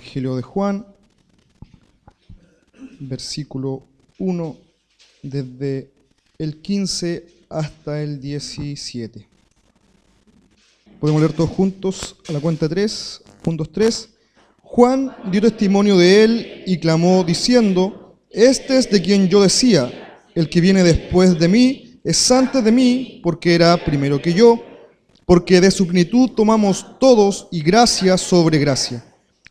Evangelio de Juan, versículo 1, desde el 15 hasta el 17. Podemos leer todos juntos a la cuenta 3, 1, 2, 3. Juan dio testimonio de él y clamó diciendo: Este es de quien yo decía, el que viene después de mí es antes de mí, porque era primero que yo, porque de su plenitud tomamos todos y gracia sobre gracia.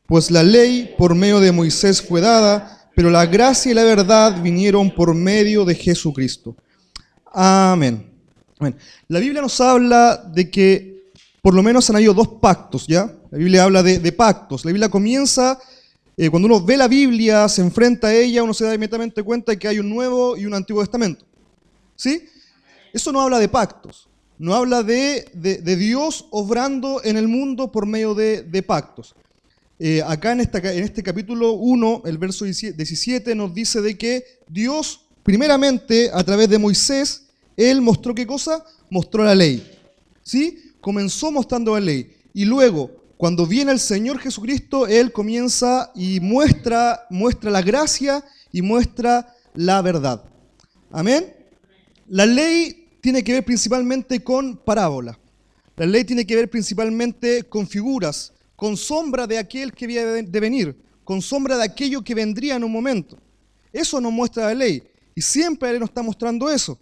Pues la ley por medio de Moisés fue dada, pero la gracia y la verdad vinieron por medio de Jesucristo. Amén. Amén. La Biblia nos habla de que por lo menos han habido dos pactos, ¿ya? La Biblia habla de pactos. La Biblia comienza, cuando uno ve la Biblia, se enfrenta a ella, uno se da inmediatamente cuenta de que hay un Nuevo y un Antiguo Testamento. ¿Sí? Eso no habla de pactos. No habla de Dios obrando en el mundo por medio de pactos. Acá en este capítulo 1, el verso 17, nos dice de que Dios, primeramente, a través de Moisés, Él mostró ¿qué cosa? Mostró la ley. ¿Sí? Comenzó mostrando la ley. Y luego, cuando viene el Señor Jesucristo, Él comienza y muestra la gracia y muestra la verdad. Amén. La ley tiene que ver principalmente con parábolas. La ley tiene que ver principalmente con figuras, con sombra de aquel que había de venir, con sombra de aquello que vendría en un momento. Eso nos muestra la ley, y siempre Él nos está mostrando eso,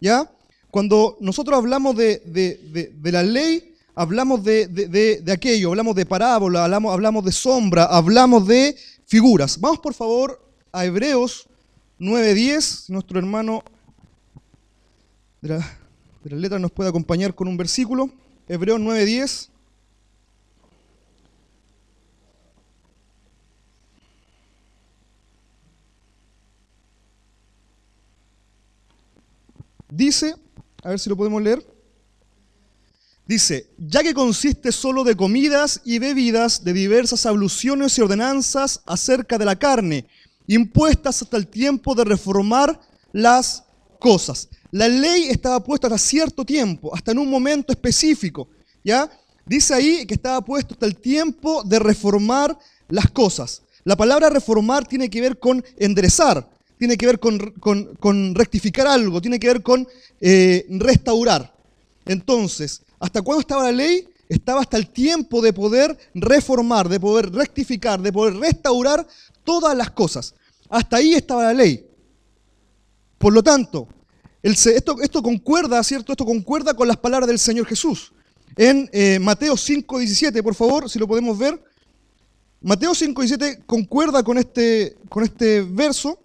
¿ya? Cuando nosotros hablamos de la ley, hablamos de aquello, hablamos de parábola, hablamos de sombra, hablamos de figuras. Vamos por favor a Hebreos 9:10, si nuestro hermano de la letra nos puede acompañar con un versículo. Hebreos 9:10. Dice, a ver si lo podemos leer. Dice: ya que consiste solo de comidas y bebidas, de diversas abluciones y ordenanzas acerca de la carne, impuestas hasta el tiempo de reformar las cosas. La ley estaba puesta hasta cierto tiempo, hasta en un momento específico, ¿ya? Dice ahí que estaba puesto hasta el tiempo de reformar las cosas. La palabra reformar tiene que ver con enderezar, tiene que ver con rectificar algo, tiene que ver con restaurar. Entonces, ¿hasta cuándo estaba la ley? Estaba hasta el tiempo de poder reformar, de poder rectificar, de poder restaurar todas las cosas. Hasta ahí estaba la ley. Por lo tanto, esto concuerda, ¿cierto? Esto concuerda con las palabras del Señor Jesús. En Mateo 5:17, por favor, si lo podemos ver. Mateo 5:17 concuerda con este verso.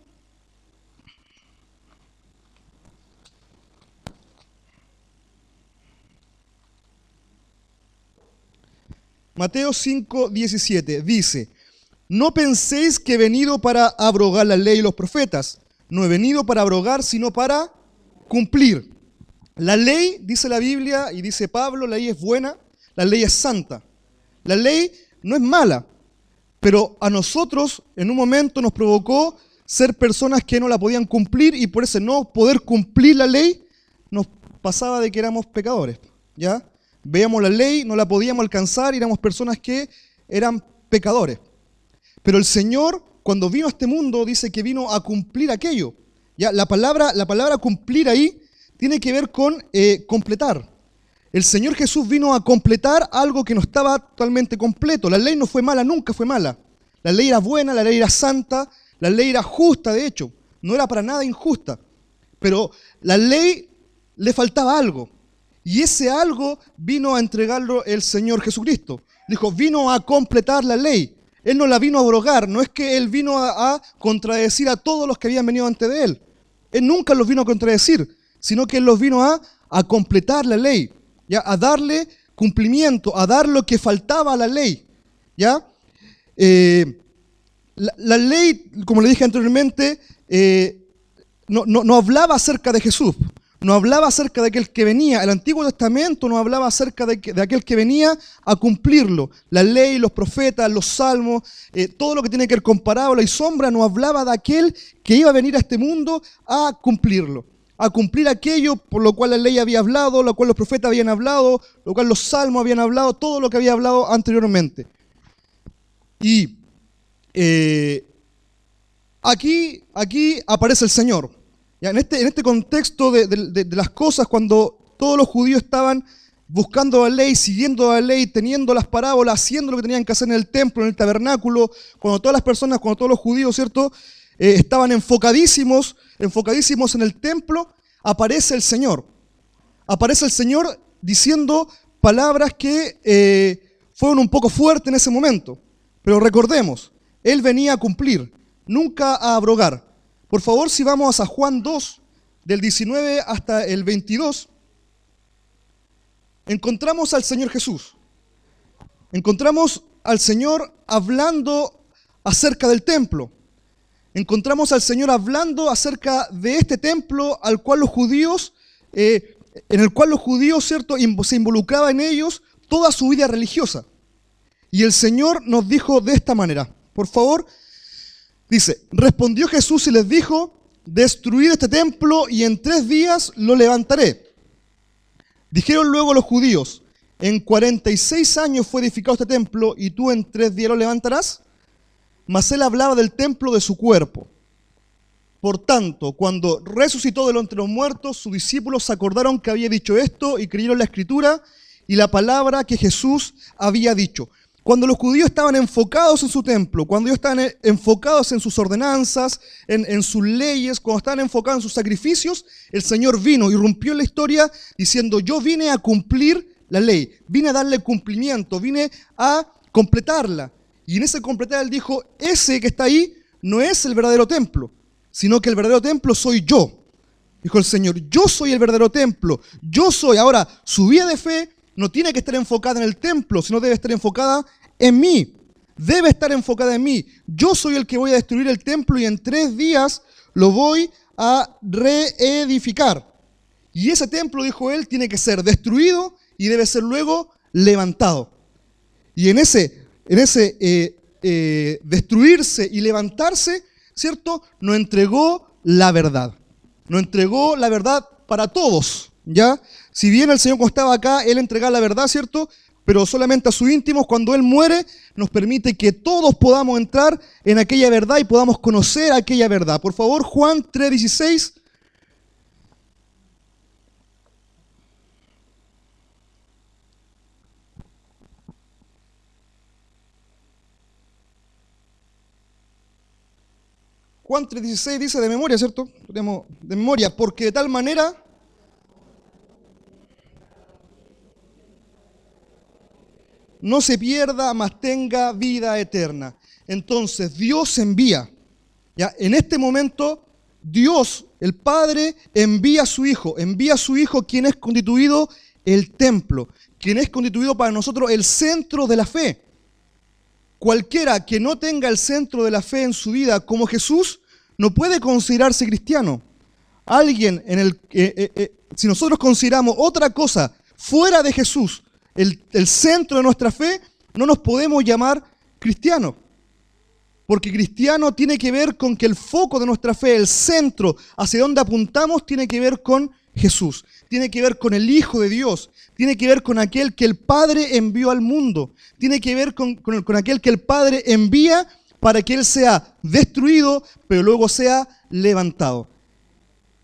Mateo 5:17 dice: no penséis que he venido para abrogar la ley y los profetas. No he venido para abrogar, sino para cumplir. La ley, dice la Biblia y dice Pablo, la ley es buena, la ley es santa. La ley no es mala, pero a nosotros en un momento nos provocó ser personas que no la podían cumplir, y por ese no poder cumplir la ley nos pasaba de que éramos pecadores, ¿ya? Veíamos la ley, no la podíamos alcanzar y éramos personas que eran pecadores. Pero el Señor, cuando vino a este mundo, dice que vino a cumplir aquello. ¿Ya? La palabra cumplir ahí tiene que ver con completar. El Señor Jesús vino a completar algo que no estaba totalmente completo. La ley no fue mala, nunca fue mala. La ley era buena, la ley era santa, la ley era justa, de hecho. No era para nada injusta. Pero la ley le faltaba algo. Y ese algo vino a entregarlo el Señor Jesucristo. Dijo, vino a completar la ley. Él no la vino a abrogar. No es que Él vino a contradecir a todos los que habían venido antes de Él. Él nunca los vino a contradecir, sino que Él los vino a completar la ley, ¿ya? A darle cumplimiento, a dar lo que faltaba a la ley, ¿ya? La ley, como le dije anteriormente, no hablaba acerca de Jesús. No hablaba acerca de aquel que venía. El Antiguo Testamento no hablaba acerca de aquel que venía a cumplirlo. La ley, los profetas, los salmos, todo lo que tiene que ver con parábola y sombra, no hablaba de aquel que iba a venir a este mundo a cumplirlo. A cumplir aquello por lo cual la ley había hablado, lo cual los profetas habían hablado, lo cual los salmos habían hablado, todo lo que había hablado anteriormente. Y Aquí aparece el Señor. Ya, en este contexto de las cosas, cuando todos los judíos estaban buscando la ley, siguiendo la ley, teniendo las parábolas, haciendo lo que tenían que hacer en el templo, en el tabernáculo, cuando todas las personas, cuando todos los judíos, ¿cierto?, estaban enfocadísimos en el templo, aparece el Señor. Aparece el Señor diciendo palabras que fueron un poco fuertes en ese momento. Pero recordemos, Él venía a cumplir, nunca a abrogar. Por favor, si vamos a Juan 2, del 19 hasta el 22, encontramos al Señor Jesús. Encontramos al Señor hablando acerca del templo. Encontramos al Señor hablando acerca de este templo al cual los judíos, en el cual los judíos, ¿cierto?, se involucraba en ellos toda su vida religiosa. Y el Señor nos dijo de esta manera. Por favor, dice, respondió Jesús y les dijo, destruid este templo y en 3 días lo levantaré. Dijeron luego los judíos, en 46 años fue edificado este templo y tú en 3 días lo levantarás. Mas él hablaba del templo de su cuerpo. Por tanto, cuando resucitó de entre los muertos, sus discípulos se acordaron que había dicho esto y creyeron la Escritura y la palabra que Jesús había dicho. Cuando los judíos estaban enfocados en su templo, cuando ellos estaban enfocados en sus ordenanzas, en sus leyes, cuando estaban enfocados en sus sacrificios, el Señor vino, irrumpió en la historia diciendo, yo vine a cumplir la ley, vine a darle cumplimiento, vine a completarla. Y en ese completar Él dijo, ese que está ahí no es el verdadero templo, sino que el verdadero templo soy yo. Dijo el Señor, yo soy el verdadero templo, yo soy. Ahora, su vida de fe no tiene que estar enfocada en el templo, sino debe estar enfocada en mí. Debe estar enfocada en mí. Yo soy el que voy a destruir el templo y en 3 días lo voy a reedificar. Y ese templo, dijo Él, tiene que ser destruido y debe ser luego levantado. Y en ese destruirse y levantarse, ¿cierto?, nos entregó la verdad. Nos entregó la verdad para todos, ¿ya? Si bien el Señor cuando estaba acá, Él entregaba la verdad, ¿cierto?, pero solamente a sus íntimos. Cuando Él muere, nos permite que todos podamos entrar en aquella verdad y podamos conocer aquella verdad. Por favor, Juan 3:16. Juan 3:16 dice de memoria, ¿cierto? De memoria, porque de tal manera no se pierda, mas tenga vida eterna. Entonces Dios envía. ¿Ya? En este momento Dios, el Padre, envía a su Hijo quien es constituido el templo, quien es constituido para nosotros el centro de la fe. Cualquiera que no tenga el centro de la fe en su vida como Jesús, no puede considerarse cristiano. Alguien si nosotros consideramos otra cosa fuera de Jesús, el centro de nuestra fe, no nos podemos llamar cristianos. Porque cristiano tiene que ver con que el foco de nuestra fe, el centro hacia donde apuntamos, tiene que ver con Jesús. Tiene que ver con el Hijo de Dios. Tiene que ver con aquel que el Padre envió al mundo. Tiene que ver con aquel que el Padre envía para que Él sea destruido, pero luego sea levantado.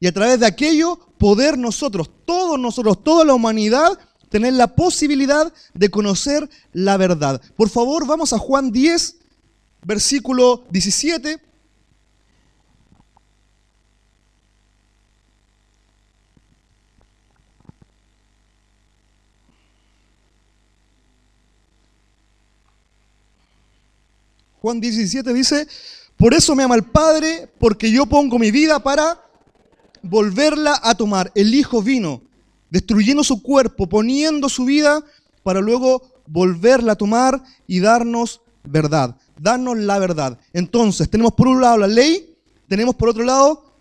Y a través de aquello, poder nosotros, toda la humanidad, tener la posibilidad de conocer la verdad. Por favor, vamos a Juan 10, versículo 17. Juan 17 dice, por eso me ama el Padre, porque yo pongo mi vida para volverla a tomar. El Hijo vino destruyendo su cuerpo, poniendo su vida para luego volverla a tomar y darnos verdad, darnos la verdad. Entonces, tenemos por un lado la ley, tenemos por otro lado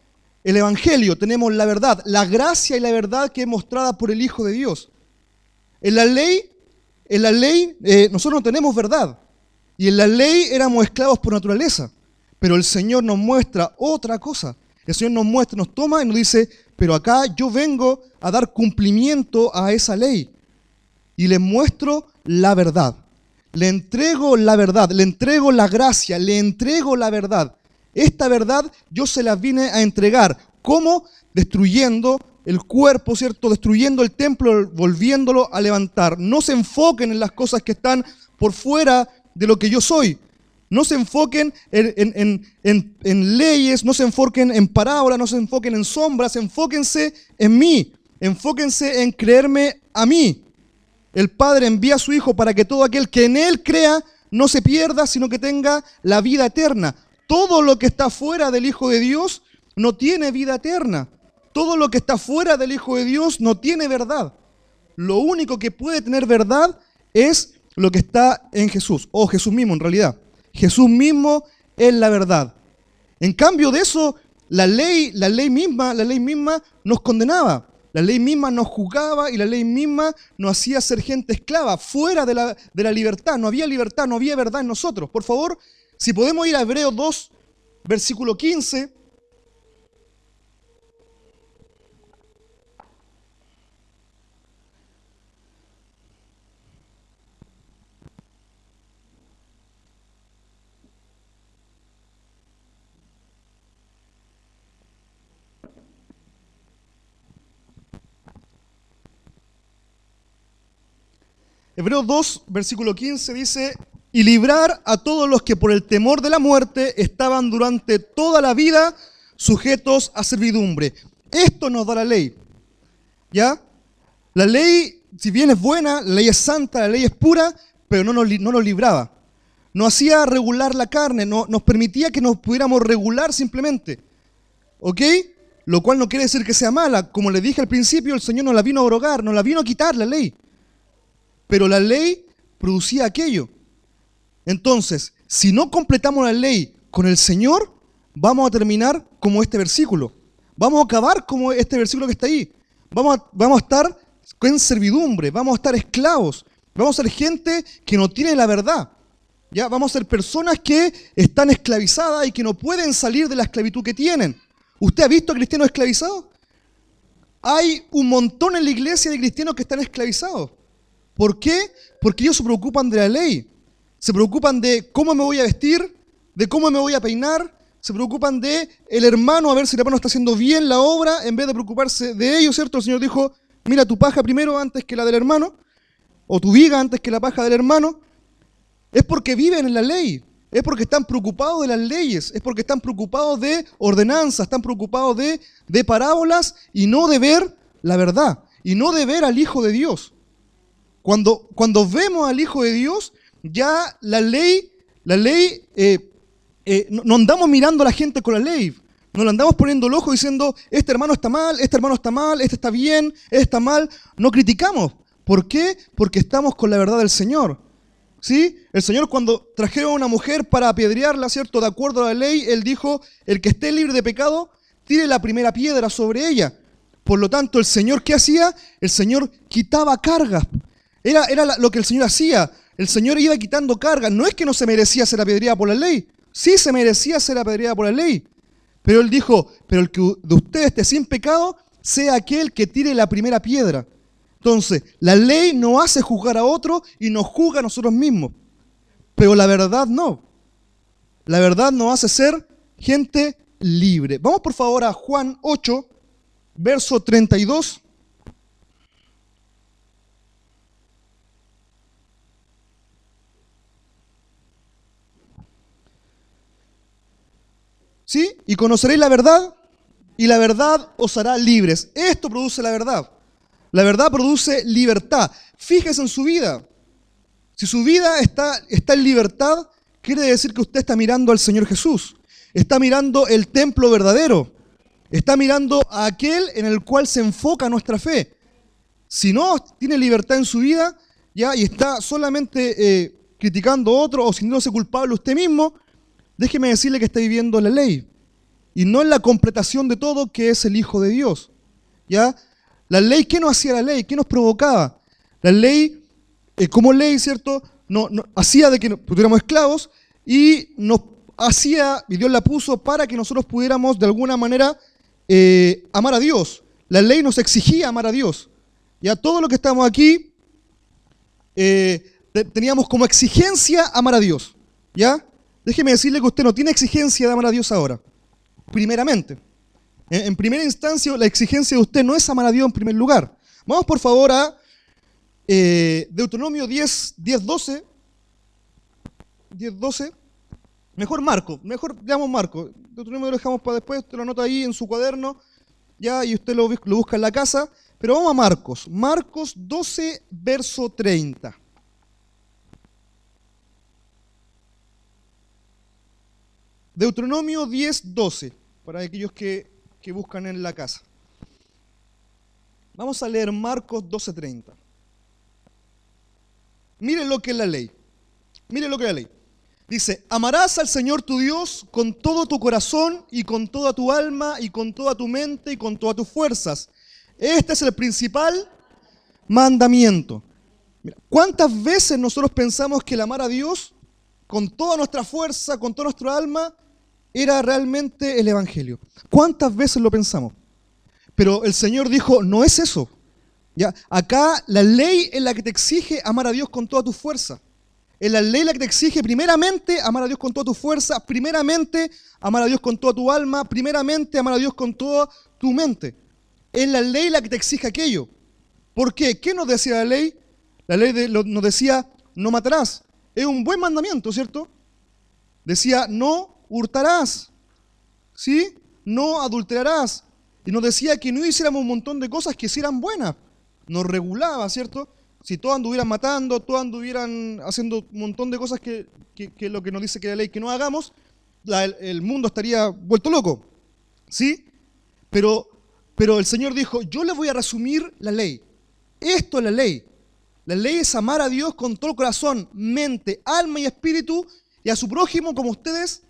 el Evangelio, tenemos la verdad, la gracia y la verdad que es mostrada por el Hijo de Dios. En la ley nosotros no tenemos verdad. Y en la ley éramos esclavos por naturaleza. Pero el Señor nos muestra otra cosa. El Señor nos muestra, nos toma y nos dice, pero acá yo vengo a dar cumplimiento a esa ley. Y les muestro la verdad. Le entrego la verdad, le entrego la gracia, le entrego la verdad. Esta verdad yo se la vine a entregar. ¿Cómo? Destruyendo el cuerpo, ¿cierto? Destruyendo el templo, volviéndolo a levantar. No se enfoquen en las cosas que están por fuera de lo que yo soy. No se enfoquen en leyes, no se enfoquen en parábolas, no se enfoquen en sombras, enfóquense en mí, enfóquense en creerme a mí. El Padre envía a su Hijo para que todo aquel que en Él crea no se pierda, sino que tenga la vida eterna. Todo lo que está fuera del Hijo de Dios no tiene vida eterna. Todo lo que está fuera del Hijo de Dios no tiene verdad. Lo único que puede tener verdad es lo que está en Jesús, o Jesús mismo en realidad. Jesús mismo es la verdad. En cambio de eso, la ley misma nos condenaba. La ley misma nos juzgaba y la ley misma nos hacía ser gente esclava, fuera de la libertad. No había libertad, no había verdad en nosotros. Por favor, si podemos ir a Hebreos 2, versículo 15. Hebreos 2, versículo 15 dice: y librar a todos los que por el temor de la muerte estaban durante toda la vida sujetos a servidumbre. Esto nos da la ley, ¿ya? La ley, si bien es buena, la ley es santa, la ley es pura, pero no nos libraba. Nos hacía regular la carne, nos permitía que nos pudiéramos regular simplemente, ¿ok? Lo cual no quiere decir que sea mala. Como les dije al principio, el Señor nos la vino a abrogar, nos la vino a quitar la ley. Pero la ley producía aquello. Entonces, si no completamos la ley con el Señor, vamos a terminar como este versículo. Vamos a acabar como este versículo que está ahí. Vamos a estar en servidumbre, vamos a estar esclavos, vamos a ser gente que no tiene la verdad. ¿Ya? Vamos a ser personas que están esclavizadas y que no pueden salir de la esclavitud que tienen. ¿Usted ha visto a cristianos esclavizados? Hay un montón en la iglesia de cristianos que están esclavizados. ¿Por qué? Porque ellos se preocupan de la ley. Se preocupan de cómo me voy a vestir, de cómo me voy a peinar. Se preocupan de el hermano, a ver si el hermano está haciendo bien la obra, en vez de preocuparse de ellos, ¿cierto? El Señor dijo: mira tu paja primero antes que la del hermano, o tu viga antes que la paja del hermano. Es porque viven en la ley, es porque están preocupados de las leyes, es porque están preocupados de ordenanzas, están preocupados de parábolas y no de ver la verdad, y no de ver al Hijo de Dios. Cuando vemos al Hijo de Dios, ya la ley, no andamos mirando a la gente con la ley, no le andamos poniendo el ojo diciendo: este hermano está mal, este hermano está mal, este está bien, este está mal. No criticamos. ¿Por qué? Porque estamos con la verdad del Señor. ¿Sí? El Señor, cuando trajeron a una mujer para apedrearla, ¿cierto? De acuerdo a la ley, Él dijo: el que esté libre de pecado, tire la primera piedra sobre ella. Por lo tanto, el Señor, ¿qué hacía? El Señor quitaba cargas. Era lo que el Señor hacía. El Señor iba quitando cargas. No es que no se merecía ser apedreada por la ley. Sí se merecía ser apedreada por la ley. Pero Él dijo: pero el que de ustedes esté sin pecado, sea aquel que tire la primera piedra. Entonces, la ley nos hace juzgar a otro y nos juzga a nosotros mismos. Pero la verdad no. La verdad nos hace ser gente libre. Vamos por favor a Juan 8, verso 32. ¿Sí? Y conoceréis la verdad, y la verdad os hará libres. Esto produce la verdad. La verdad produce libertad. Fíjese en su vida. Si su vida está en libertad, quiere decir que usted está mirando al Señor Jesús. Está mirando el templo verdadero. Está mirando a aquel en el cual se enfoca nuestra fe. Si no tiene libertad en su vida, ya, y está solamente criticando a otro o sintiéndose culpable usted mismo, déjeme decirle que está viviendo la ley. Y no en la completación de todo, que es el Hijo de Dios. ¿Ya? La ley, ¿qué nos hacía la ley? ¿Qué nos provocaba? La ley, como ley, ¿cierto? No, hacía de que tuviéramos esclavos y nos hacía, y Dios la puso para que nosotros pudiéramos de alguna manera amar a Dios. La ley nos exigía amar a Dios. Ya todo lo que estamos aquí, Teníamos como exigencia amar a Dios, ¿ya? Déjeme decirle que usted no tiene exigencia de amar a Dios ahora, primeramente. En primera instancia, la exigencia de usted no es amar a Dios en primer lugar. Vamos por favor a Deuteronomio 10:12. 10:12. Mejor leamos Marco. Deuteronomio lo dejamos para después, usted lo anota ahí en su cuaderno, ya, y usted lo busca en la casa. Pero vamos a Marcos. Marcos 12, verso 30. Deuteronomio 10:12, para aquellos que buscan en la casa. Vamos a leer Marcos 12:30. Mire lo que es la ley. Mire lo que es la ley. Dice, amarás al Señor tu Dios con todo tu corazón y con toda tu alma y con toda tu mente y con todas tus fuerzas. Este es el principal mandamiento. Mira, ¿cuántas veces nosotros pensamos que el amar a Dios con toda nuestra fuerza, con toda nuestra alma, era realmente el Evangelio? ¿Cuántas veces lo pensamos? Pero el Señor dijo, no es eso. ¿Ya? Acá la ley es la que te exige amar a Dios con toda tu fuerza. Es la ley la que te exige primeramente amar a Dios con toda tu fuerza, primeramente amar a Dios con toda tu alma, primeramente amar a Dios con toda tu mente. Es la ley la que te exige aquello. ¿Por qué? ¿Qué nos decía la ley? La ley nos decía, no matarás. Es un buen mandamiento, ¿cierto? Decía, no hurtarás, ¿sí? No adulterarás. Y nos decía que no hiciéramos un montón de cosas que sí eran buenas. Nos regulaba, ¿cierto? Si todos anduvieran matando, todos anduvieran haciendo un montón de cosas que lo que nos dice que la ley que no hagamos, el mundo estaría vuelto loco, ¿sí? Pero el Señor dijo, yo les voy a resumir la ley. Esto es la ley. La ley es amar a Dios con todo el corazón, mente, alma y espíritu, y a su prójimo como ustedes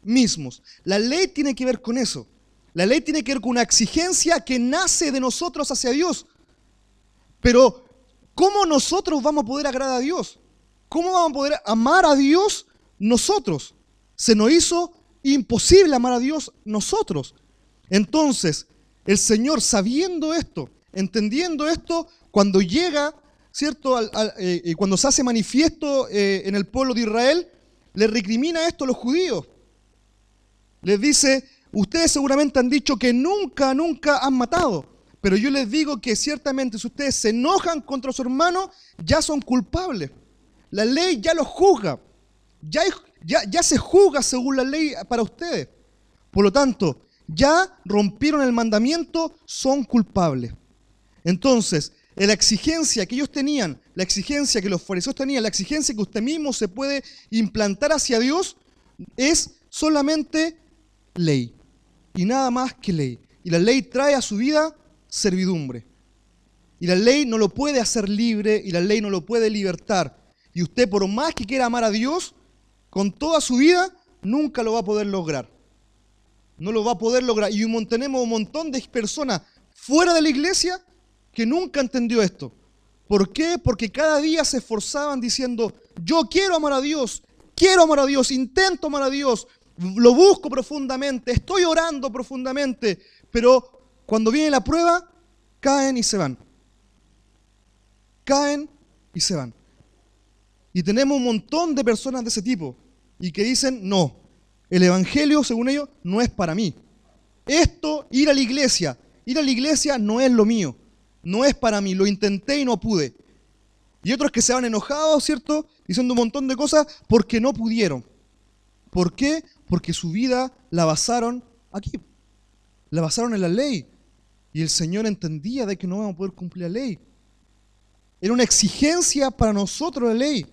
mismos. La ley tiene que ver con eso. La ley tiene que ver con una exigencia que nace de nosotros hacia Dios. Pero, ¿cómo nosotros vamos a poder agradar a Dios? ¿Cómo vamos a poder amar a Dios nosotros? Se nos hizo imposible amar a Dios nosotros. Entonces, el Señor, sabiendo esto, entendiendo esto, cuando llega, ¿cierto? Cuando se hace manifiesto en el pueblo de Israel, le recrimina esto a los judíos. Les dice, ustedes seguramente han dicho que nunca han matado, pero yo les digo que ciertamente si ustedes se enojan contra su hermano, ya son culpables. La ley ya los juzga, ya se juzga según la ley para ustedes. Por lo tanto, ya rompieron el mandamiento, son culpables. Entonces, la exigencia que ellos tenían, la exigencia que los fariseos tenían, la exigencia que usted mismo se puede implantar hacia Dios, es solamente ley. Y nada más que ley. Y la ley trae a su vida servidumbre. Y la ley no lo puede hacer libre, y la ley no lo puede libertar. Y usted, por más que quiera amar a Dios, con toda su vida, nunca lo va a poder lograr. No lo va a poder lograr. Y tenemos un montón de personas fuera de la iglesia que nunca entendió esto. ¿Por qué? Porque cada día se esforzaban diciendo, yo quiero amar a Dios, intento amar a Dios, lo busco profundamente, estoy orando profundamente, pero cuando viene la prueba, caen y se van. Caen y se van. Y tenemos un montón de personas de ese tipo y que dicen, no, el evangelio, según ellos, no es para mí. Ir a la iglesia no es lo mío, no es para mí, lo intenté y no pude. Y otros que se van enojados, ¿cierto? Diciendo un montón de cosas porque no pudieron. ¿Por qué? Porque su vida la basaron aquí, la basaron en la ley. Y el Señor entendía de que no vamos a poder cumplir la ley. Era una exigencia para nosotros la ley.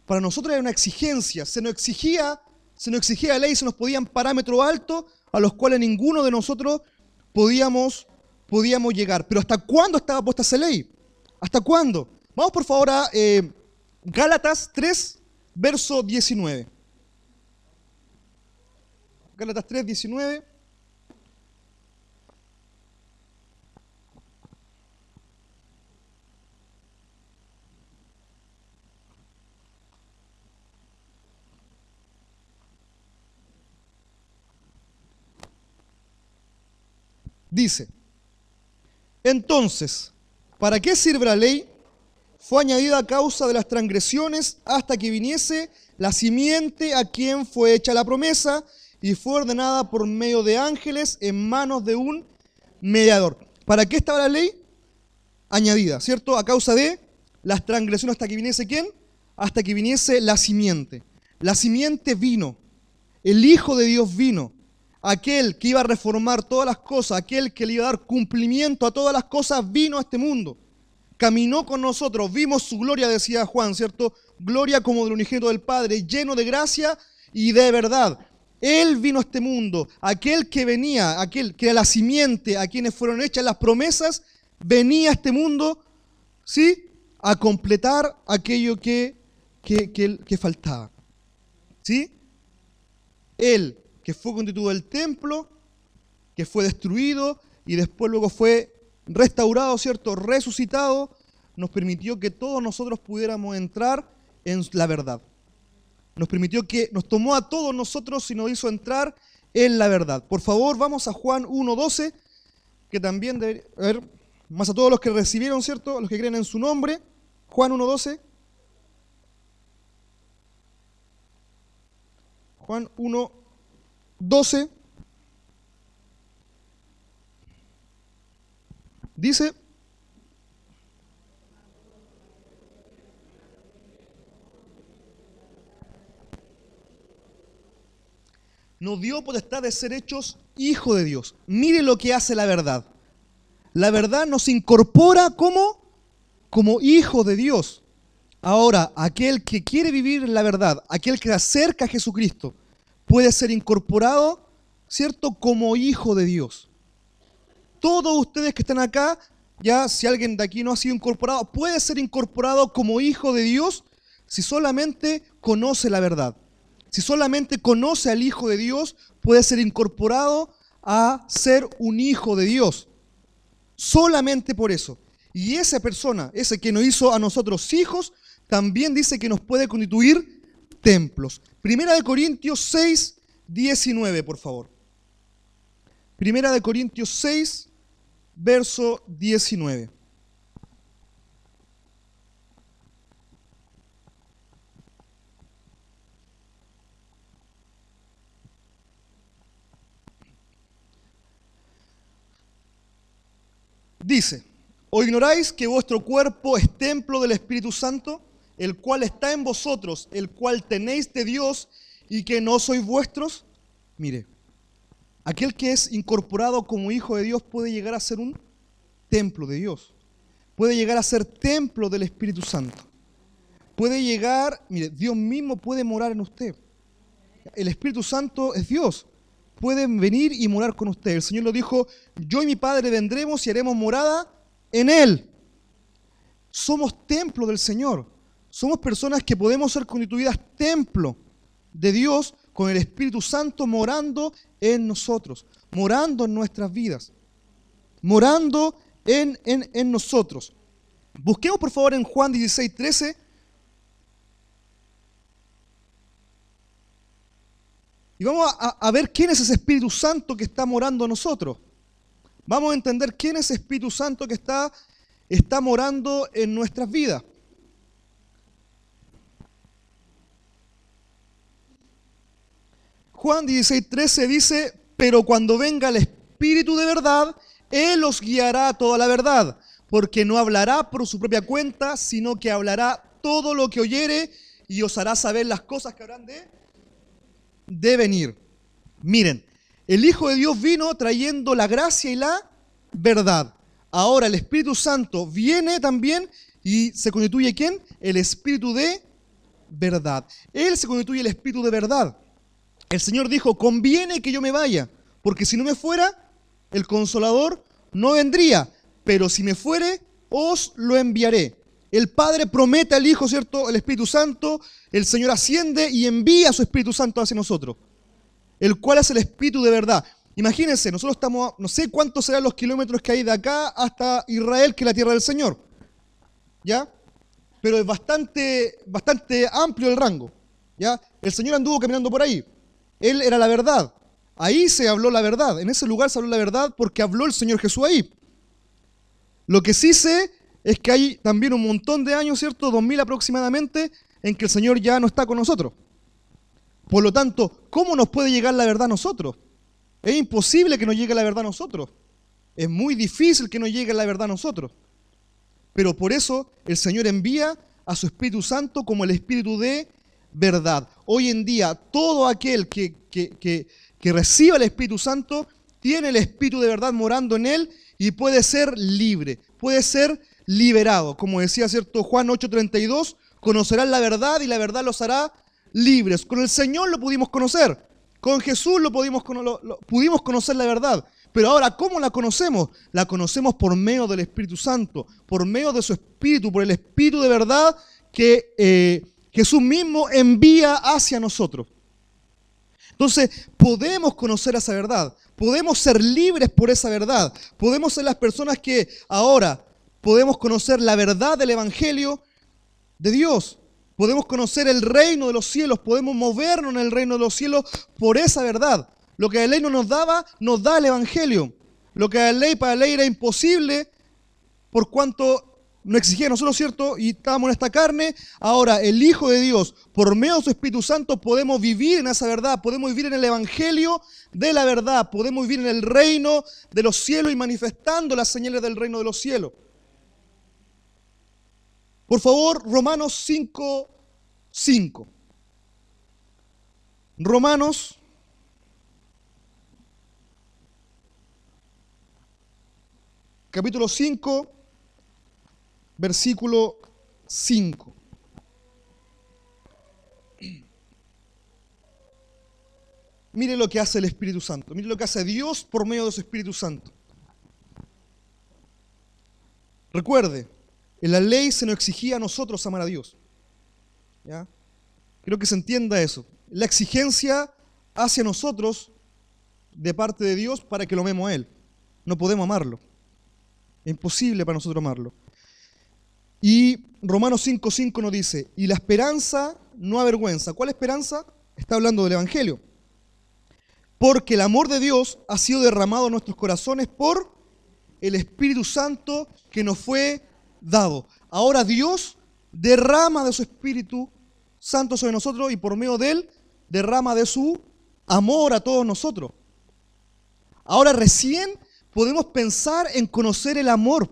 Para nosotros era una exigencia. Se nos exigía la ley, se nos podían parámetros altos a los cuales ninguno de nosotros podíamos llegar. Pero ¿hasta cuándo estaba puesta esa ley? ¿Hasta cuándo? Vamos por favor a Gálatas 3, verso 19. Gálatas 3, 19. Dice, entonces, ¿para qué sirve la ley? fue añadida a causa de las transgresiones hasta que viniese la simiente a quien fue hecha la promesa y fue ordenada por medio de ángeles en manos de un mediador. ¿Para qué estaba la ley? Añadida, ¿cierto? A causa de las transgresiones hasta que viniese ¿quién? Hasta que viniese la simiente. La simiente vino, el Hijo de Dios vino, aquel que iba a reformar todas las cosas, aquel que le iba a dar cumplimiento a todas las cosas, vino a este mundo. Caminó con nosotros, vimos su gloria, decía Juan, ¿cierto? Gloria como del unigénito del Padre, lleno de gracia y de verdad. Él vino a este mundo, aquel que venía, aquel que era la simiente a quienes fueron hechas las promesas, venía a este mundo, ¿sí? A completar aquello que faltaba, ¿sí? Él, que fue constituido el templo, que fue destruido y después luego fue restaurado, ¿cierto? Resucitado, nos permitió que todos nosotros pudiéramos entrar en la verdad. Nos tomó a todos nosotros y nos hizo entrar en la verdad. Por favor, vamos a Juan 1:12, que también debe haber, más a todos los que recibieron, ¿cierto? Los que creen en su nombre. Juan 1:12. Juan 1:12. Dice: nos dio potestad de ser hechos hijos de Dios. Mire lo que hace la verdad. La verdad nos incorpora como hijos de Dios. Ahora, aquel que quiere vivir en la verdad, aquel que se acerca a Jesucristo, puede ser incorporado, ¿cierto?, como hijo de Dios. Todos ustedes que están acá, ya si alguien de aquí no ha sido incorporado, puede ser incorporado como hijo de Dios si solamente conoce la verdad. Si solamente conoce al Hijo de Dios, puede ser incorporado a ser un hijo de Dios. Solamente por eso. Y esa persona, ese que nos hizo a nosotros hijos, también dice que nos puede constituir templos. Primera de Corintios 6, 19, por favor. Primera de Corintios 6, verso 19. Dice: ¿o ignoráis que vuestro cuerpo es templo del Espíritu Santo, el cual está en vosotros, el cual tenéis de Dios, y que no sois vuestros? Mire, aquel que es incorporado como hijo de Dios puede llegar a ser un templo de Dios. Puede llegar a ser templo del Espíritu Santo. Puede llegar, mire, Dios mismo puede morar en usted. El Espíritu Santo es Dios. Pueden venir y morar con usted. El Señor lo dijo: yo y mi Padre vendremos y haremos morada en Él. Somos templo del Señor. Somos personas que podemos ser constituidas templo de Dios con el Espíritu Santo morando en nosotros, morando en nuestras vidas, morando en nosotros. Busquemos por favor en Juan 16, 13. Y vamos a ver quién es ese Espíritu Santo que está morando en nosotros. Vamos a entender quién es ese Espíritu Santo que está morando en nuestras vidas. Juan 16, 13 dice: pero cuando venga el Espíritu de verdad, Él os guiará a toda la verdad, porque no hablará por su propia cuenta, sino que hablará todo lo que oyere y os hará saber las cosas que habrán de venir. Miren, el Hijo de Dios vino trayendo la gracia y la verdad. Ahora el Espíritu Santo viene también y se constituye ¿quién? El Espíritu de verdad. Él se constituye el Espíritu de verdad. El Señor dijo: conviene que yo me vaya, porque si no me fuera, el Consolador no vendría, pero si me fuere, os lo enviaré. El Padre promete al Hijo, ¿cierto?, el Espíritu Santo. El Señor asciende y envía a su Espíritu Santo hacia nosotros, el cual es el Espíritu de verdad. Imagínense, nosotros estamos, no sé cuántos serán los kilómetros que hay de acá hasta Israel, que es la tierra del Señor, ¿ya? Pero es bastante amplio el rango, ¿ya? El Señor anduvo caminando por ahí. Él era la verdad. Ahí se habló la verdad. En ese lugar se habló la verdad porque habló el Señor Jesús ahí. Lo que sí sé es que hay también un montón de años, ¿cierto? 2000 aproximadamente, en que el Señor ya no está con nosotros. Por lo tanto, ¿cómo nos puede llegar la verdad a nosotros? Es imposible que nos llegue la verdad a nosotros. Es muy difícil que nos llegue la verdad a nosotros. Pero por eso el Señor envía a su Espíritu Santo como el Espíritu de verdad. Hoy en día, todo aquel que reciba el Espíritu Santo tiene el Espíritu de verdad morando en él y puede ser libre, puede ser liberado. Como decía, ¿cierto? Juan 8:32, conocerán la verdad y la verdad los hará libres. Con el Señor lo pudimos conocer, con Jesús pudimos conocer la verdad. Pero ahora, ¿cómo la conocemos? La conocemos por medio del Espíritu Santo, por medio de su Espíritu, por el Espíritu de verdad que Jesús mismo envía hacia nosotros. Entonces, podemos conocer esa verdad, podemos ser libres por esa verdad, podemos ser las personas que ahora podemos conocer la verdad del Evangelio de Dios, podemos conocer el reino de los cielos, podemos movernos en el reino de los cielos por esa verdad. Lo que la ley no nos daba, nos da el Evangelio. Lo que para la ley era imposible, por cuanto no exigía a nosotros, ¿cierto? Y estábamos en esta carne. Ahora, el Hijo de Dios, por medio de su Espíritu Santo, podemos vivir en esa verdad, podemos vivir en el Evangelio de la verdad, podemos vivir en el reino de los cielos y manifestando las señales del reino de los cielos. Por favor, Romanos 5:5. Romanos capítulo 5, versículo 5. Mire lo que hace el Espíritu Santo. Mire lo que hace Dios por medio de su Espíritu Santo. Recuerde, en la ley se nos exigía a nosotros amar a Dios. ¿Ya? Quiero que se entienda eso. La exigencia hacia nosotros de parte de Dios para que lo amemos a Él. No podemos amarlo. Es imposible para nosotros amarlo. Y Romanos 5:5 nos dice, y la esperanza no avergüenza. ¿Cuál esperanza? Está hablando del Evangelio. Porque el amor de Dios ha sido derramado en nuestros corazones por el Espíritu Santo que nos fue dado. Ahora Dios derrama de su Espíritu Santo sobre nosotros y por medio de Él derrama de su amor a todos nosotros. Ahora recién podemos pensar en conocer el amor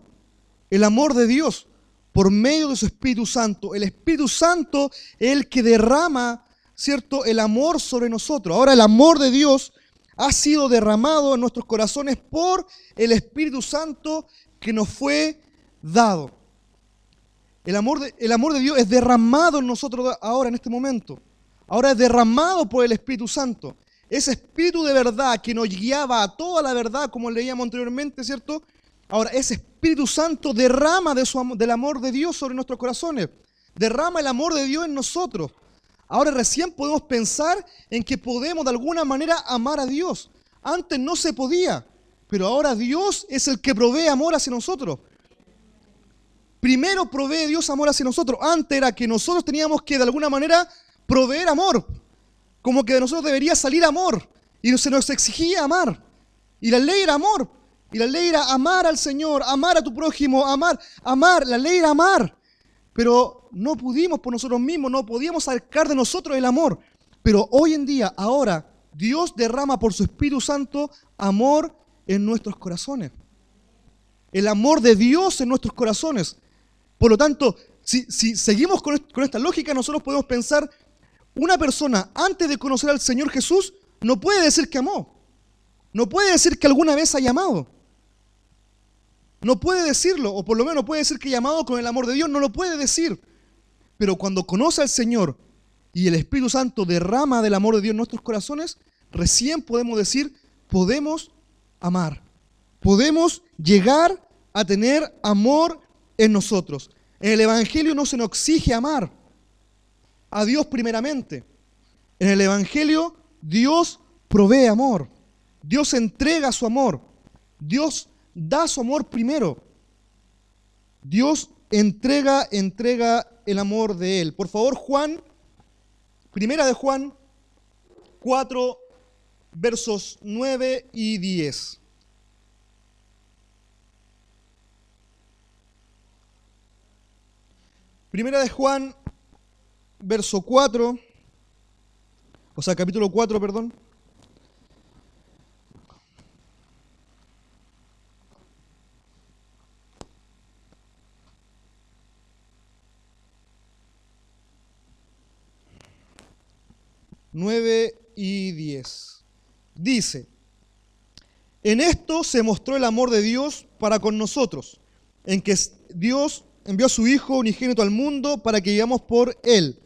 de Dios por medio de su Espíritu Santo. El Espíritu Santo es el que derrama, ¿cierto?, el amor sobre nosotros. Ahora el amor de Dios ha sido derramado en nuestros corazones por el Espíritu Santo que nos fue dado. El amor de Dios es derramado en nosotros ahora, en este momento. Ahora es derramado por el Espíritu Santo. Ese Espíritu de verdad que nos guiaba a toda la verdad, como leíamos anteriormente, ¿cierto? Ahora, ese Espíritu Santo derrama del amor de Dios sobre nuestros corazones. Derrama el amor de Dios en nosotros. Ahora recién podemos pensar en que podemos de alguna manera amar a Dios. Antes no se podía, pero ahora Dios es el que provee amor hacia nosotros. Primero provee Dios amor hacia nosotros. Antes era que nosotros teníamos que de alguna manera proveer amor. Como que de nosotros debería salir amor. Y se nos exigía amar. Y la ley era amor. Y la ley era amar al Señor, amar a tu prójimo, amar. La ley era amar. Pero no pudimos por nosotros mismos, no podíamos sacar de nosotros el amor. Pero hoy en día, ahora, Dios derrama por su Espíritu Santo amor en nuestros corazones. El amor de Dios en nuestros corazones. Por lo tanto, si seguimos con esta lógica, nosotros podemos pensar, una persona antes de conocer al Señor Jesús no puede decir que amó. No puede decir que alguna vez haya amado. No puede decirlo, o por lo menos puede decir que haya amado con el amor de Dios, no lo puede decir. Pero cuando conoce al Señor y el Espíritu Santo derrama del amor de Dios en nuestros corazones, recién podemos decir, podemos amar. Podemos llegar a tener amor en nosotros. En el Evangelio no se nos exige amar a Dios primeramente. En el Evangelio Dios provee amor. Dios entrega su amor. Dios da su amor primero. Dios entrega el amor de Él. Por favor, Primera de Juan 4, versos 9 y 10. Primera de Juan, verso 4, o sea, capítulo 4, perdón. Nueve y 10. Dice: en esto se mostró el amor de Dios para con nosotros, en que Dios envió a su Hijo unigénito al mundo para que vivamos por Él.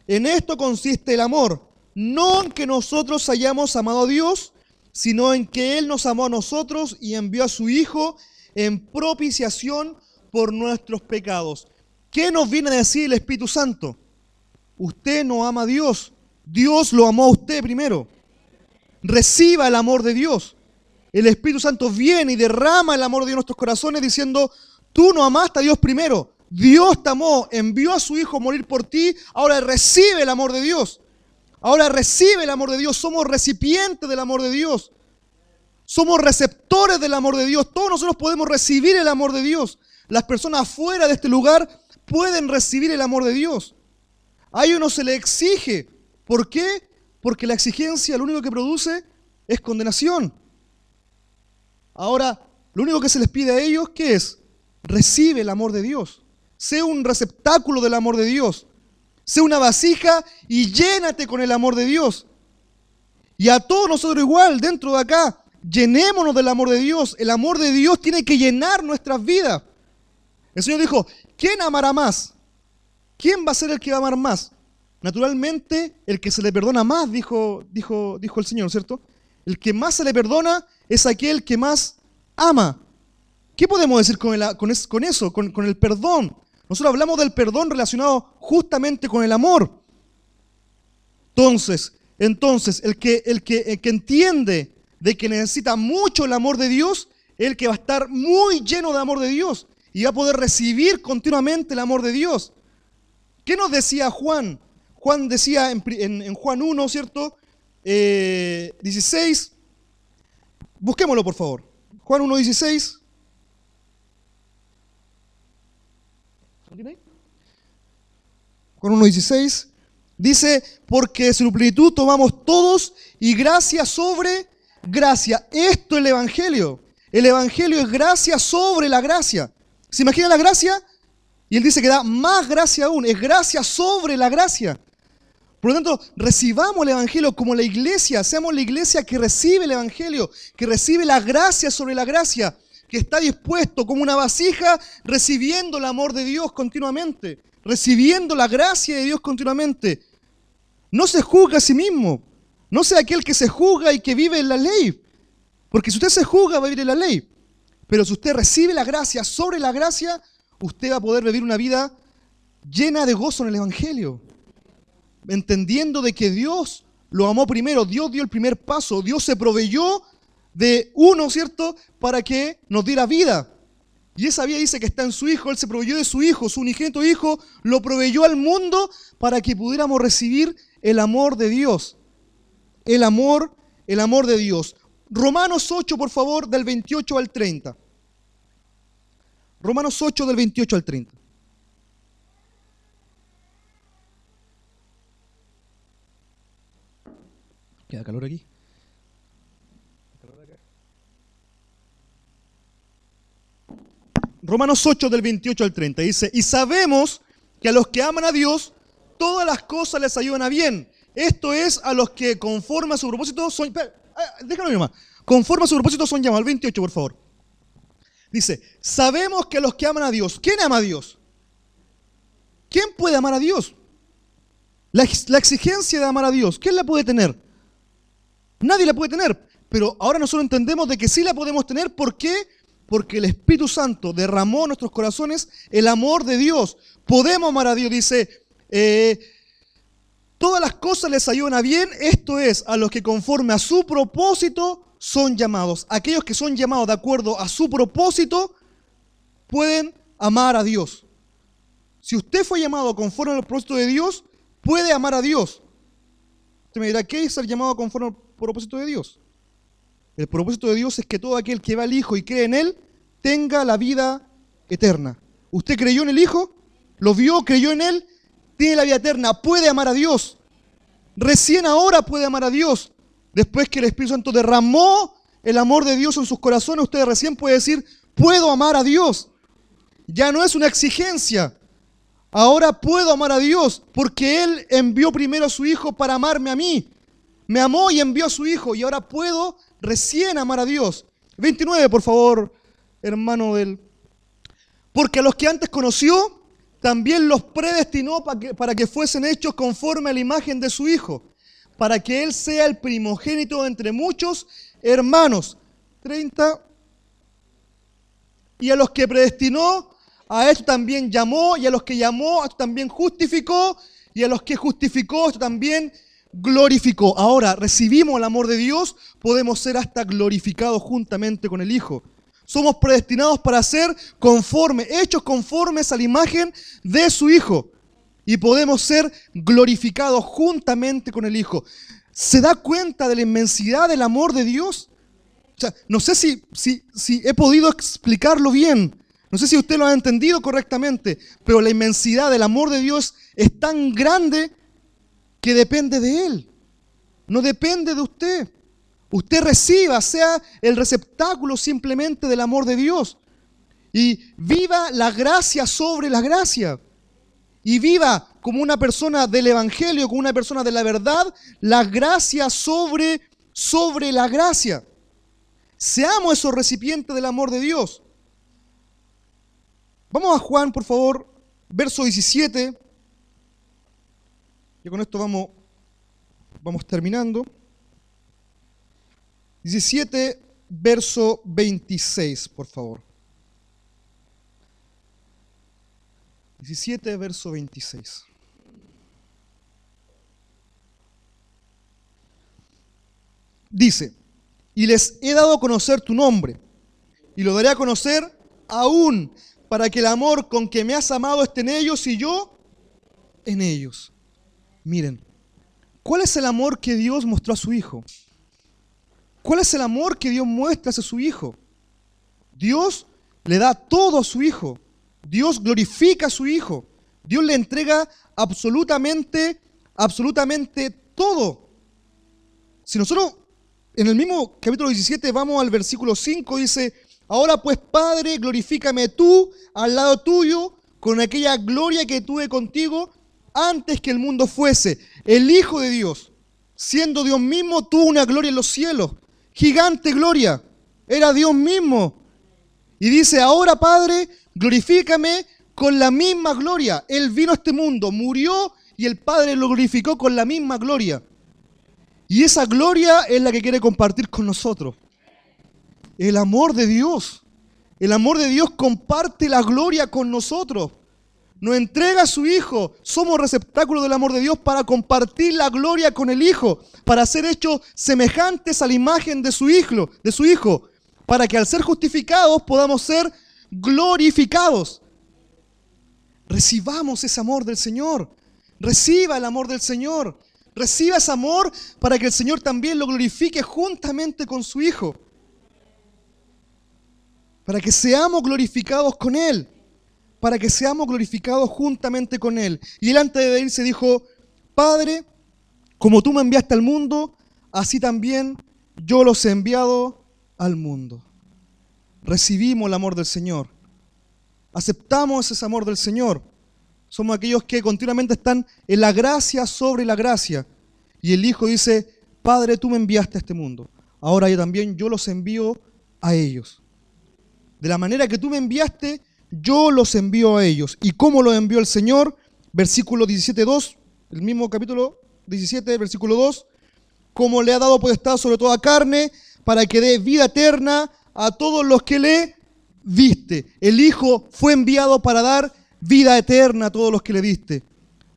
En esto consiste el amor, no en que nosotros hayamos amado a Dios, sino en que Él nos amó a nosotros y envió a su Hijo en propiciación por nuestros pecados. ¿Qué nos viene a decir el Espíritu Santo? Usted no ama a Dios, Dios lo amó a usted primero. Reciba el amor de Dios. El Espíritu Santo viene y derrama el amor de Dios en nuestros corazones diciendo: tú no amaste a Dios primero, Dios te amó, envió a su Hijo a morir por ti, ahora recibe el amor de Dios. Ahora recibe el amor de Dios, somos recipientes del amor de Dios. Somos receptores del amor de Dios, todos nosotros podemos recibir el amor de Dios. Las personas fuera de este lugar pueden recibir el amor de Dios. A ellos no se les exige. ¿Por qué? Porque la exigencia lo único que produce es condenación. Ahora, lo único que se les pide a ellos, ¿qué es? Recibe el amor de Dios. Sé un receptáculo del amor de Dios. Sé una vasija y llénate con el amor de Dios. Y a todos nosotros igual, dentro de acá, llenémonos del amor de Dios. El amor de Dios tiene que llenar nuestras vidas. El Señor dijo: ¿quién amará más? ¿Quién va a ser el que va a amar más? Naturalmente, el que se le perdona más, dijo el Señor, ¿cierto? El que más se le perdona es aquel que más ama. ¿Qué podemos decir con eso, con el perdón? Nosotros hablamos del perdón relacionado justamente con el amor. Entonces el que entiende de que necesita mucho el amor de Dios, el que va a estar muy lleno de amor de Dios y va a poder recibir continuamente el amor de Dios. ¿Qué nos decía Juan? Juan decía en Juan 1, ¿cierto? 16. Busquémoslo, por favor. Juan 1, 16. ¿Lo tiene ahí? Juan 1, 16. Dice: porque de su plenitud tomamos todos y gracia sobre gracia. Esto es el Evangelio. El Evangelio es gracia sobre la gracia. ¿Se imagina la gracia? Y él dice que da más gracia aún. Es gracia sobre la gracia. Por lo tanto, recibamos el Evangelio como la iglesia, seamos la iglesia que recibe el Evangelio, que recibe la gracia sobre la gracia, que está dispuesto como una vasija recibiendo el amor de Dios continuamente, recibiendo la gracia de Dios continuamente. No se juzga a sí mismo, no sea aquel que se juzga y que vive en la ley, porque si usted se juzga va a vivir en la ley, pero si usted recibe la gracia sobre la gracia, usted va a poder vivir una vida llena de gozo en el Evangelio. Entendiendo de que Dios lo amó primero, Dios dio el primer paso, Dios se proveyó de uno, ¿cierto?, para que nos diera vida. Y esa vida dice que está en su Hijo, Él se proveyó de su Hijo, su unigénito Hijo, lo proveyó al mundo para que pudiéramos recibir el amor de Dios. El amor de Dios. Romanos 8, por favor, del 28 al 30. Romanos 8, del 28 al 30. ¿Queda calor aquí? Romanos 8 del 28 al 30 dice: y sabemos que a los que aman a Dios, todas las cosas les ayudan a bien. Esto es, a los que conforme a su propósito son... Déjame nomás. Conforme a su propósito son llamados. El 28, por favor. Dice: sabemos que a los que aman a Dios... ¿Quién ama a Dios? ¿Quién puede amar a Dios? La exigencia de amar a Dios, ¿quién la puede tener? Nadie la puede tener, pero ahora nosotros entendemos de que sí la podemos tener. ¿Por qué? Porque el Espíritu Santo derramó en nuestros corazones el amor de Dios. Podemos amar a Dios, dice, todas las cosas les ayudan a bien, esto es, a los que conforme a su propósito son llamados. Aquellos que son llamados de acuerdo a su propósito pueden amar a Dios. Si usted fue llamado conforme al propósito de Dios, puede amar a Dios. Usted me dirá, ¿qué es ser llamado conforme al propósito de Dios? El propósito de Dios es que todo aquel que va al Hijo y cree en Él tenga la vida eterna. ¿Usted creyó en el Hijo? lo vio, creyó en Él, tiene la vida eterna, puede amar a Dios. Recién ahora puede amar a Dios. Después que el Espíritu Santo derramó el amor de Dios en sus corazones, usted recién puede decir, puedo amar a Dios. Ya no es una exigencia. Ahora puedo amar a Dios porque Él envió primero a su Hijo para amarme a mí. Me amó y envió a su Hijo y ahora puedo recién amar a Dios. 29, por favor, hermano del... Porque a los que antes conoció, también los predestinó para que fuesen hechos conforme a la imagen de su Hijo, para que Él sea el primogénito entre muchos hermanos. 30. Y a los que predestinó, a esto también llamó, y a los que llamó, a esto también justificó, y a los que justificó, esto también glorificó. Ahora, recibimos el amor de Dios, podemos ser hasta glorificados juntamente con el Hijo. Somos predestinados para ser hechos conformes a la imagen de su Hijo. Y podemos ser glorificados juntamente con el Hijo. ¿Se da cuenta de la inmensidad del amor de Dios? O sea, no sé si he podido explicarlo bien. No sé si usted lo ha entendido correctamente. Pero la inmensidad del amor de Dios es tan grande que depende de Él. No depende de usted. Usted reciba, sea el receptáculo simplemente del amor de Dios. Y viva la gracia sobre la gracia. Y viva como una persona del Evangelio, como una persona de la verdad, la gracia sobre la gracia. Seamos esos recipientes del amor de Dios. Vamos a Juan, por favor, verso 17. Y con esto vamos terminando. 17, verso 26, por favor. 17, verso 26. Dice, y les he dado a conocer tu nombre, y lo daré a conocer aún, para que el amor con que me has amado esté en ellos y yo en ellos. Miren, ¿cuál es el amor que Dios mostró a su Hijo? ¿Cuál es el amor que Dios muestra hacia su Hijo? Dios le da todo a su Hijo. Dios glorifica a su Hijo. Dios le entrega absolutamente todo. Si nosotros en el mismo capítulo 17 vamos al versículo 5, dice, ahora pues Padre, glorifícame tú al lado tuyo con aquella gloria que tuve contigo antes que el mundo fuese. El Hijo de Dios, siendo Dios mismo, tuvo una gloria en los cielos. Gigante gloria. Era Dios mismo. Y dice, ahora Padre, glorifícame con la misma gloria. Él vino a este mundo, murió y el Padre lo glorificó con la misma gloria. Y esa gloria es la que quiere compartir con nosotros. El amor de Dios. El amor de Dios comparte la gloria con nosotros. Nos entrega a su Hijo. Somos receptáculos del amor de Dios para compartir la gloria con el Hijo. Para ser hechos semejantes a la imagen de su Hijo. Para que al ser justificados podamos ser glorificados. Recibamos ese amor del Señor. Reciba el amor del Señor. Reciba ese amor para que el Señor también lo glorifique juntamente con su Hijo. Para que seamos glorificados con Él. Para que seamos glorificados juntamente con Él. Y Él antes de irse dijo, Padre, como tú me enviaste al mundo, así también yo los he enviado al mundo. Recibimos el amor del Señor. Aceptamos ese amor del Señor. Somos aquellos que continuamente están en la gracia sobre la gracia. Y el Hijo dice, Padre, tú me enviaste a este mundo. Ahora yo los envío a ellos. De la manera que tú me enviaste, yo los envío a ellos. ¿Y cómo los envió el Señor? Versículo 17:2, el mismo capítulo 17, versículo 2. Como le ha dado potestad sobre toda carne, para que dé vida eterna a todos los que le diste. El Hijo fue enviado para dar vida eterna a todos los que le diste.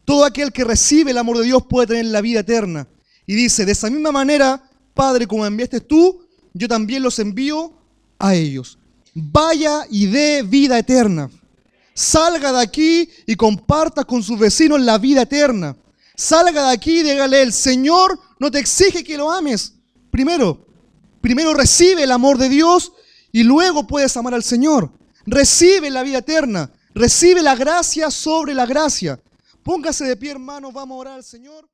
Todo aquel que recibe el amor de Dios puede tener la vida eterna. Y dice, de esa misma manera, Padre, como me enviaste tú, yo también los envío a ellos. Vaya y dé vida eterna. Salga de aquí y comparta con sus vecinos la vida eterna. Salga de aquí y dígale, el Señor no te exige que lo ames. Primero recibe el amor de Dios y luego puedes amar al Señor. Recibe la vida eterna. Recibe la gracia sobre la gracia. Póngase de pie, hermanos, vamos a orar al Señor.